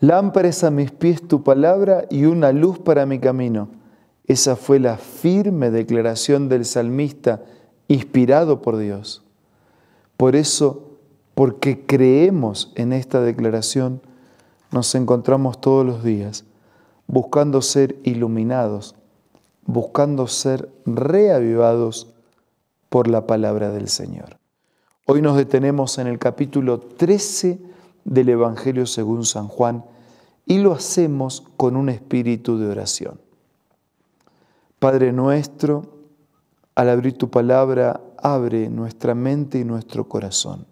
Lámpara es a mis pies tu palabra y una luz para mi camino. Esa fue la firme declaración del salmista, inspirado por Dios. Por eso, porque creemos en esta declaración, nos encontramos todos los días buscando ser iluminados, buscando ser reavivados por la palabra del Señor. Hoy nos detenemos en el capítulo 13 del Evangelio según San Juan y lo hacemos con un espíritu de oración. Padre nuestro, al abrir tu palabra, abre nuestra mente y nuestro corazón.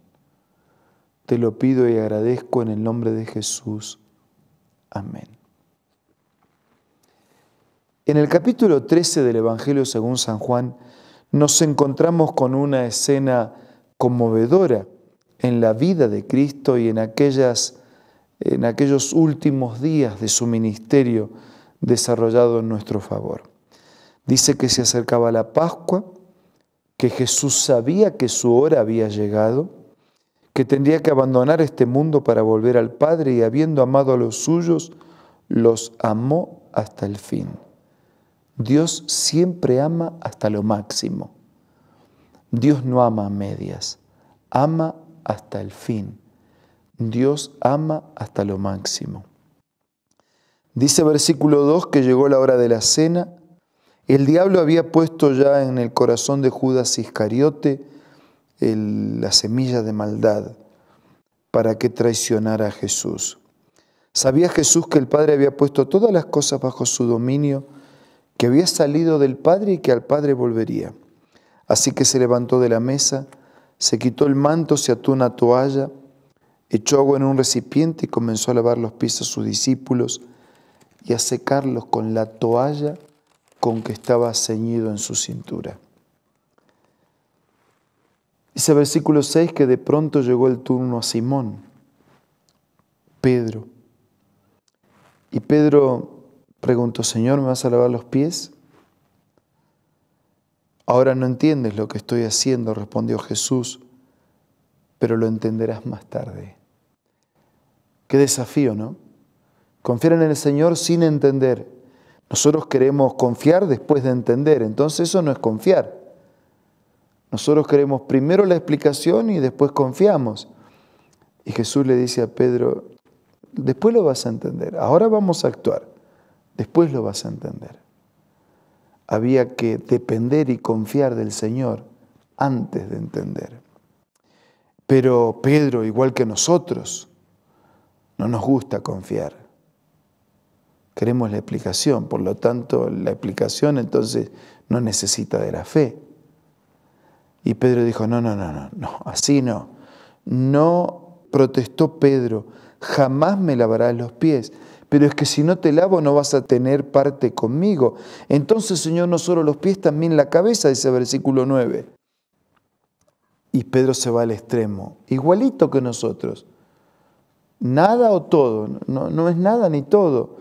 Te lo pido y agradezco en el nombre de Jesús. Amén. En el capítulo 13 del Evangelio según San Juan, nos encontramos con una escena conmovedora en la vida de Cristo y en aquellos últimos días de su ministerio desarrollado en nuestro favor. Dice que se acercaba la Pascua, que Jesús sabía que su hora había llegado, que tendría que abandonar este mundo para volver al Padre y habiendo amado a los suyos, los amó hasta el fin. Dios siempre ama hasta lo máximo. Dios no ama a medias, ama hasta el fin. Dios ama hasta lo máximo. Dice versículo 2 que llegó la hora de la cena. El diablo había puesto ya en el corazón de Judas Iscariote la semilla de maldad para que traicionara a Jesús. Sabía Jesús que el Padre había puesto todas las cosas bajo su dominio, que había salido del Padre y que al Padre volvería. Así que se levantó de la mesa, se quitó el manto, se ató una toalla, echó agua en un recipiente y comenzó a lavar los pies a sus discípulos y a secarlos con la toalla con que estaba ceñido en su cintura. Dice versículo 6 que de pronto llegó el turno a Simón, Pedro. Y Pedro preguntó, Señor, ¿me vas a lavar los pies? Ahora no entiendes lo que estoy haciendo, respondió Jesús, pero lo entenderás más tarde. Qué desafío, ¿no? Confiar en el Señor sin entender. Nosotros queremos confiar después de entender, entonces eso no es confiar. Nosotros queremos primero la explicación y después confiamos. Y Jesús le dice a Pedro, después lo vas a entender, ahora vamos a actuar, después lo vas a entender. Había que depender y confiar del Señor antes de entender. Pero Pedro, igual que nosotros, no nos gusta confiar. Queremos la explicación, por lo tanto la explicación entonces no necesita de la fe. Y Pedro dijo, no, así no. No protestó Pedro, jamás me lavarás los pies, pero es que si no te lavo no vas a tener parte conmigo. Entonces, Señor, no solo los pies, también la cabeza, dice versículo 9. Y Pedro se va al extremo, igualito que nosotros. Nada o todo, no es nada ni todo.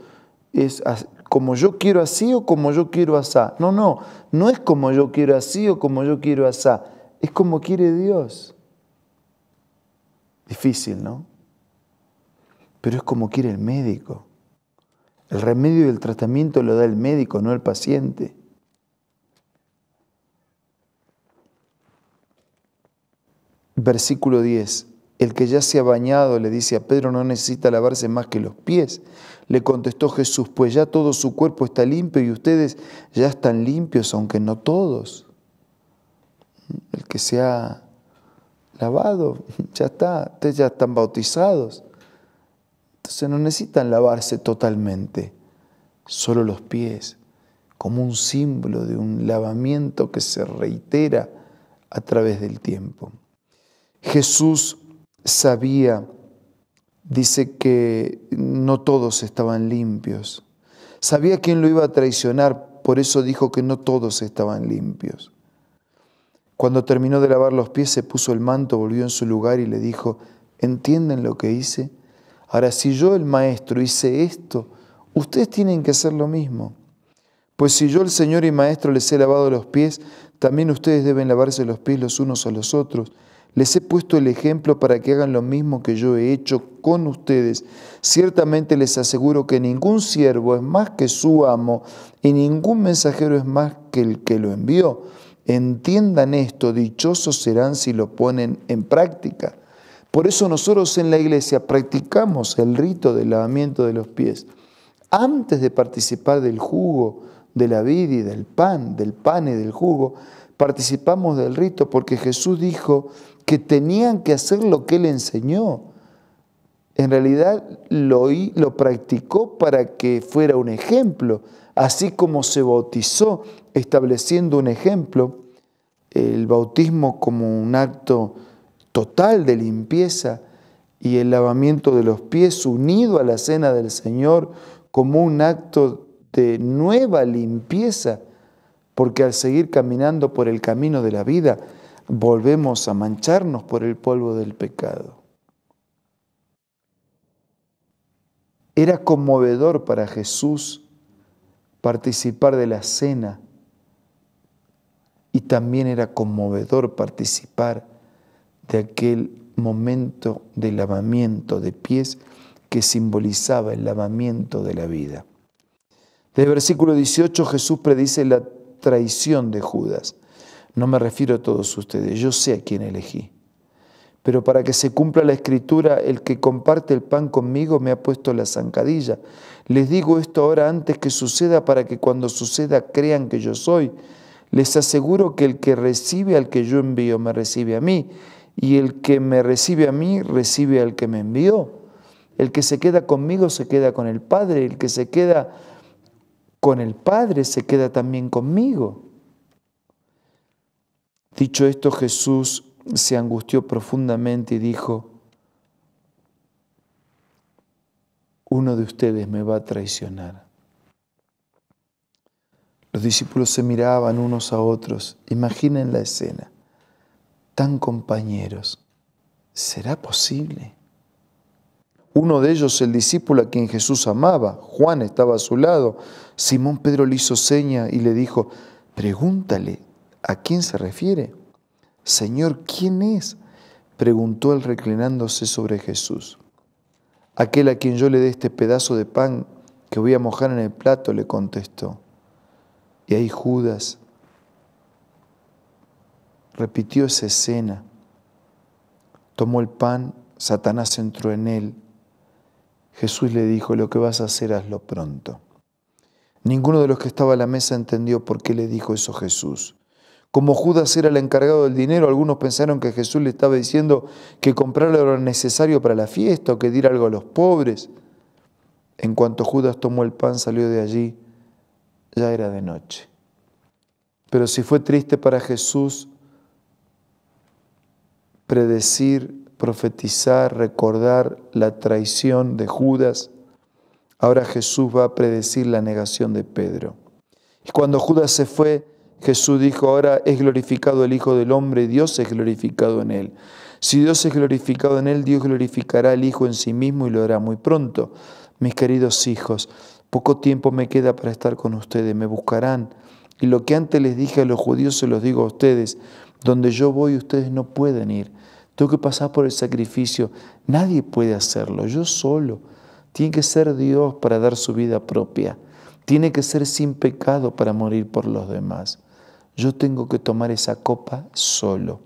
Es como yo quiero así o como yo quiero asá. No es como yo quiero así o como yo quiero asá. Es como quiere Dios. Difícil, ¿no? Pero es como quiere el médico. El remedio y el tratamiento lo da el médico, no el paciente. Versículo 10. El que ya se ha bañado, le dice a Pedro, no necesita lavarse más que los pies. Le contestó Jesús, pues ya todo su cuerpo está limpio y ustedes ya están limpios, aunque no todos. El que se ha lavado, ya está, ustedes ya están bautizados. Entonces no necesitan lavarse totalmente, solo los pies, como un símbolo de un lavamiento que se reitera a través del tiempo. Jesús sabía, dice que no todos estaban limpios. Sabía quién lo iba a traicionar, por eso dijo que no todos estaban limpios. Cuando terminó de lavar los pies, se puso el manto, volvió en su lugar y le dijo, ¿entienden lo que hice? Ahora, si yo, el Maestro, hice esto, ustedes tienen que hacer lo mismo. Pues si yo, el Señor y Maestro, les he lavado los pies, también ustedes deben lavarse los pies los unos a los otros. Les he puesto el ejemplo para que hagan lo mismo que yo he hecho con ustedes. Ciertamente les aseguro que ningún siervo es más que su amo y ningún mensajero es más que el que lo envió. Entiendan esto, dichosos serán si lo ponen en práctica. Por eso nosotros en la iglesia practicamos el rito del lavamiento de los pies. Antes de participar del jugo de la vid y del pan y del jugo, participamos del rito porque Jesús dijo que tenían que hacer lo que Él enseñó. En realidad lo practicó para que fuera un ejemplo, así como se bautizó estableciendo un ejemplo, el bautismo como un acto total de limpieza y el lavamiento de los pies unido a la cena del Señor como un acto de nueva limpieza, porque al seguir caminando por el camino de la vida, volvemos a mancharnos por el polvo del pecado. Era conmovedor para Jesús participar de la cena y también era conmovedor participar de aquel momento de lavamiento de pies que simbolizaba el lavamiento de la vida. Desde el versículo 18 Jesús predice la traición de Judas. No me refiero a todos ustedes, yo sé a quién elegí. Pero para que se cumpla la Escritura, el que comparte el pan conmigo me ha puesto la zancadilla. Les digo esto ahora antes que suceda para que cuando suceda crean que yo soy. Les aseguro que el que recibe al que yo envío me recibe a mí, y el que me recibe a mí recibe al que me envió. El que se queda conmigo se queda con el Padre, el que se queda con el Padre se queda también conmigo. Dicho esto, Jesús se angustió profundamente y dijo: uno de ustedes me va a traicionar. Los discípulos se miraban unos a otros. Imaginen la escena. Tan compañeros. ¿Será posible? Uno de ellos, el discípulo a quien Jesús amaba, Juan, estaba a su lado. Simón Pedro le hizo seña y le dijo: pregúntale, ¿a quién se refiere? Señor, ¿quién es? Preguntó él reclinándose sobre Jesús. Aquel a quien yo le dé este pedazo de pan que voy a mojar en el plato, le contestó. Y ahí Judas repitió esa escena. Tomó el pan, Satanás entró en él. Jesús le dijo: lo que vas a hacer, hazlo pronto. Ninguno de los que estaba a la mesa entendió por qué le dijo eso Jesús. Como Judas era el encargado del dinero, algunos pensaron que Jesús le estaba diciendo que comprara lo necesario para la fiesta o que diera algo a los pobres. En cuanto Judas tomó el pan, salió de allí, ya era de noche. Pero si fue triste para Jesús predecir, profetizar, recordar la traición de Judas, ahora Jesús va a predecir la negación de Pedro. Y cuando Judas se fue, Jesús dijo: ahora es glorificado el Hijo del Hombre y Dios es glorificado en él. Si Dios es glorificado en él, Dios glorificará al Hijo en sí mismo y lo hará muy pronto. Mis queridos hijos, poco tiempo me queda para estar con ustedes, me buscarán. Y lo que antes les dije a los judíos se los digo a ustedes: donde yo voy ustedes no pueden ir. Tengo que pasar por el sacrificio. Nadie puede hacerlo, yo solo. Tiene que ser Dios para dar su vida propia. Tiene que ser sin pecado para morir por los demás. Yo tengo que tomar esa copa solo.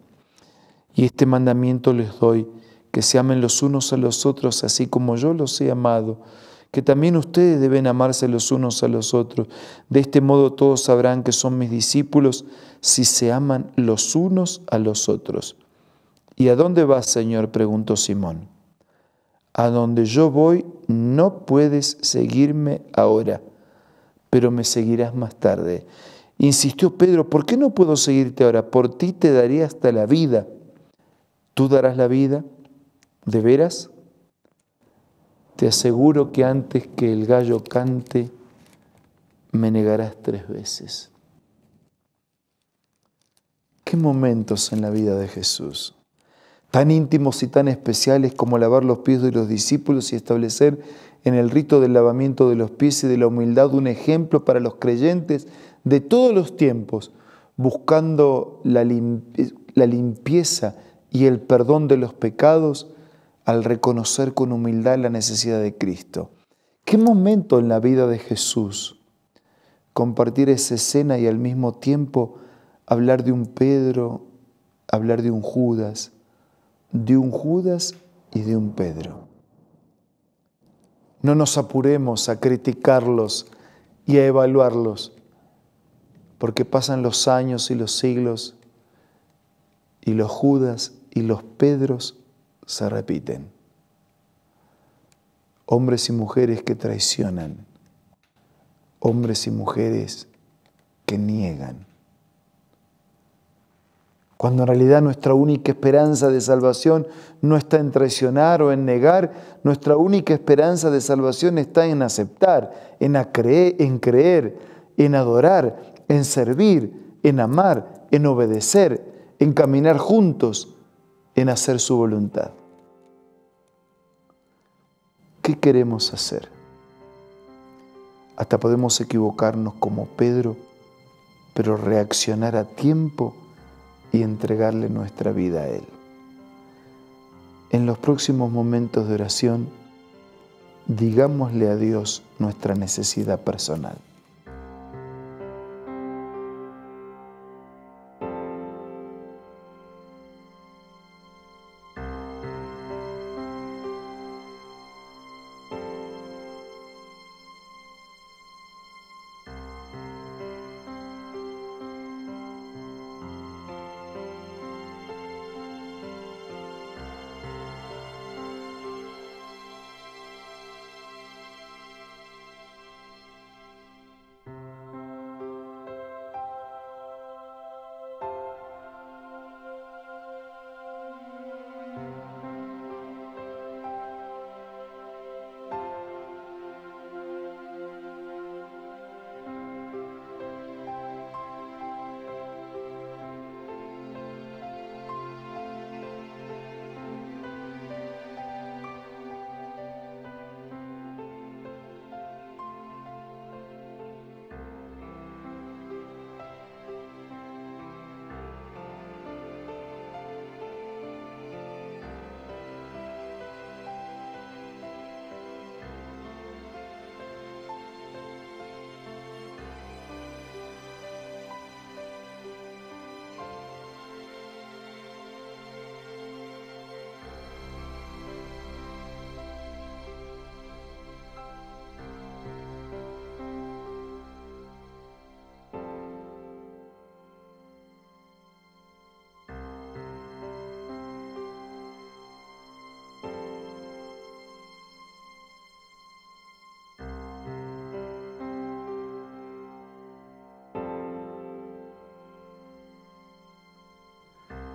Y este mandamiento les doy: que se amen los unos a los otros así como yo los he amado, que también ustedes deben amarse los unos a los otros. De este modo todos sabrán que son mis discípulos si se aman los unos a los otros. ¿Y a dónde vas, Señor?, preguntó Simón. A donde yo voy no puedes seguirme ahora, pero me seguirás más tarde. Insistió Pedro: ¿por qué no puedo seguirte ahora? Por ti te daré hasta la vida. ¿Tú darás la vida? ¿De veras? Te aseguro que antes que el gallo cante, me negarás 3 veces. ¿Qué momentos en la vida de Jesús? Tan íntimos y tan especiales como lavar los pies de los discípulos y establecer en el rito del lavamiento de los pies y de la humildad un ejemplo para los creyentes de todos los tiempos, buscando la limpieza y el perdón de los pecados al reconocer con humildad la necesidad de Cristo. ¿Qué momento en la vida de Jesús compartir esa escena y al mismo tiempo hablar de un Pedro, hablar de un Judas y de un Pedro? No nos apuremos a criticarlos y a evaluarlos, porque pasan los años y los siglos y los Judas y los Pedros se repiten. Hombres y mujeres que traicionan, hombres y mujeres que niegan. Cuando en realidad nuestra única esperanza de salvación no está en traicionar o en negar, nuestra única esperanza de salvación está en aceptar, en creer, en adorar, en servir, en amar, en obedecer, en caminar juntos, en hacer su voluntad. ¿Qué queremos hacer? Hasta podemos equivocarnos como Pedro, pero reaccionar a tiempo y entregarle nuestra vida a Él. En los próximos momentos de oración, digámosle a Dios nuestra necesidad personal.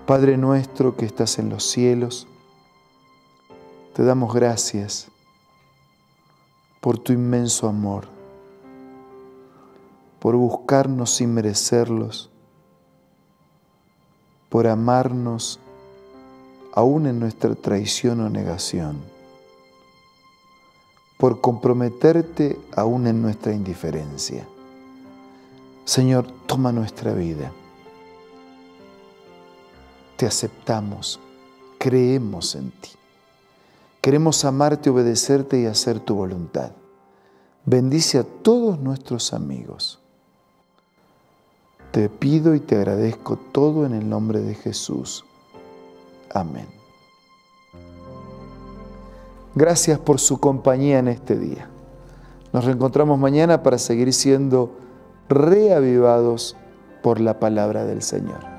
Padre nuestro que estás en los cielos, te damos gracias por tu inmenso amor, por buscarnos sin merecerlos, por amarnos aún en nuestra traición o negación, por comprometerte aún en nuestra indiferencia. Señor, toma nuestra vida. Te aceptamos, creemos en ti. Queremos amarte, obedecerte y hacer tu voluntad. Bendice a todos nuestros amigos. Te pido y te agradezco todo en el nombre de Jesús. Amén. Gracias por su compañía en este día. Nos reencontramos mañana para seguir siendo reavivados por la palabra del Señor.